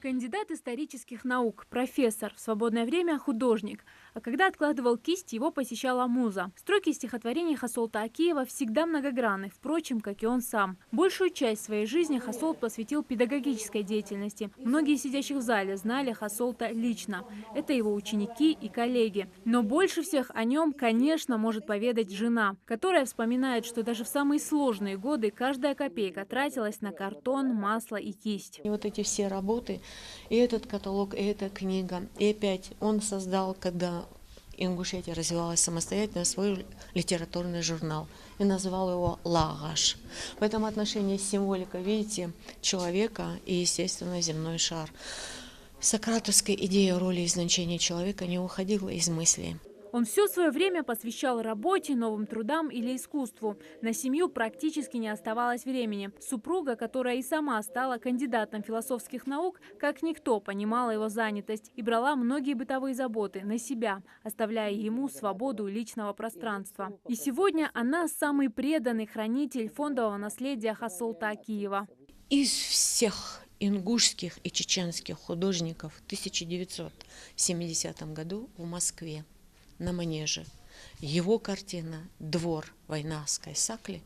Кандидат исторических наук, профессор, в свободное время художник. А когда откладывал кисть, его посещала муза. Строки стихотворений Хасолта Акиева всегда многогранны, впрочем, как и он сам. Большую часть своей жизни Хасолт посвятил педагогической деятельности. Многие сидящих в зале знали Хасолта лично. Это его ученики и коллеги. Но больше всех о нем, конечно, может поведать жена, которая вспоминает, что даже в самые сложные годы каждая копейка тратилась на картон, масло и кисть. И вот эти все работы, и этот каталог, и эта книга, и опять он создал, когда Ингушетия развивалась самостоятельно, свой литературный журнал и назвал его «Лагаш». В этом отношении символика, видите, человека и, естественно, земной шар. Сократовская идея роли и значения человека не уходила из мысли. Он все свое время посвящал работе, новым трудам или искусству. На семью практически не оставалось времени. Супруга, которая и сама стала кандидатом философских наук, как никто понимала его занятость и брала многие бытовые заботы на себя, оставляя ему свободу личного пространства. И сегодня она самый преданный хранитель фондового наследия Хасолта Акиева. Из всех ингушских и чеченских художников в 1970 году в Москве на Манеже его картина «Двор. Война с Кайсакли»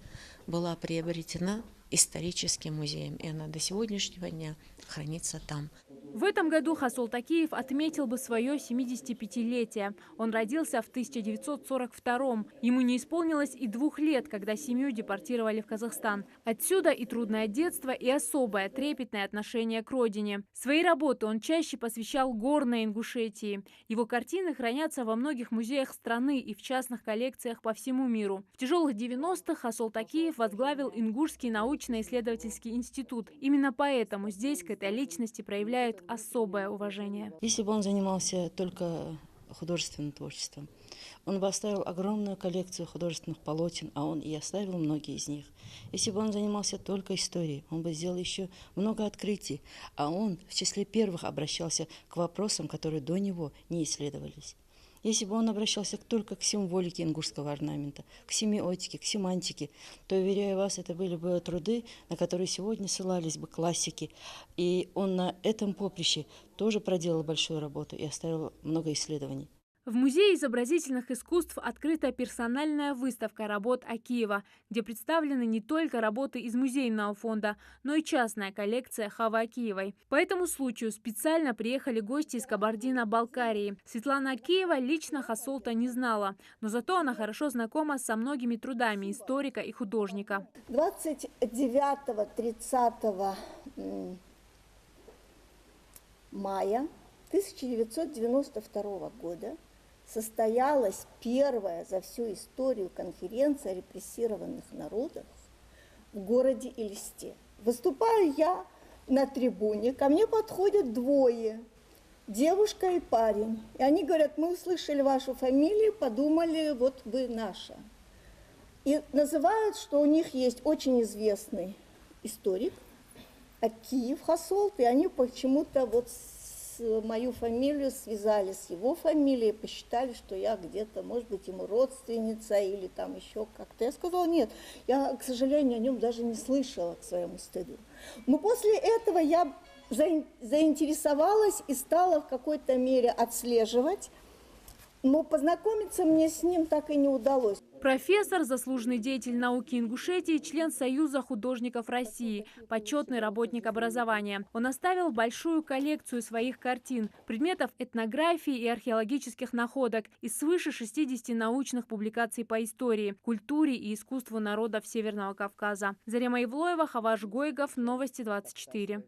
была приобретена историческим музеем, и она до сегодняшнего дня хранится там. В этом году Хасолт Акиев отметил бы свое 75-летие. Он родился в 1942-м. Ему не исполнилось и 2 лет, когда семью депортировали в Казахстан. Отсюда и трудное детство, и особое трепетное отношение к родине. Свои работы он чаще посвящал горной Ингушетии. Его картины хранятся во многих музеях страны и в частных коллекциях по всему миру. В тяжелых 90-х Хасолт Акиев возглавил Ингушский научно-исследовательский институт. Именно поэтому здесь к этой личности проявляют особое уважение. Если бы он занимался только художественным творчеством, он бы оставил огромную коллекцию художественных полотен, а он и оставил многие из них. Если бы он занимался только историей, он бы сделал еще много открытий, а он в числе первых обращался к вопросам, которые до него не исследовались. Если бы он обращался только к символике ингушского орнамента, к семиотике, к семантике, то, уверяю вас, это были бы труды, на которые сегодня ссылались бы классики. И он на этом поприще тоже проделал большую работу и оставил много исследований. В Музее изобразительных искусств открыта персональная выставка работ Акиева, где представлены не только работы из музейного фонда, но и частная коллекция Хавы Акиевой. По этому случаю специально приехали гости из Кабардино-Балкарии. Светлана Акиева лично Хасолта не знала, но зато она хорошо знакома со многими трудами историка и художника. 29-30 мая 1992 года состоялась первая за всю историю конференция репрессированных народов в городе Элисте. Выступаю я на трибуне, ко мне подходят двое, девушка и парень. И они говорят: мы услышали вашу фамилию, подумали, вот вы наша. И называют, что у них есть очень известный историк Акиев Хасолт, и они почему-то вот мою фамилию связали с его фамилией, посчитали, что я где-то, может быть, ему родственница или там еще как-то. Я сказала: нет, я, к сожалению, о нем даже не слышала, к своему стыду. Но после этого я заинтересовалась и стала в какой-то мере отслеживать, но познакомиться мне с ним так и не удалось. Профессор, заслуженный деятель науки Ингушетии, член Союза художников России, почетный работник образования. Он оставил большую коллекцию своих картин, предметов этнографии и археологических находок и свыше 60 научных публикаций по истории, культуре и искусству народов Северного Кавказа. Зарема Ивлоева, Хаваш Гойгов, Новости 24.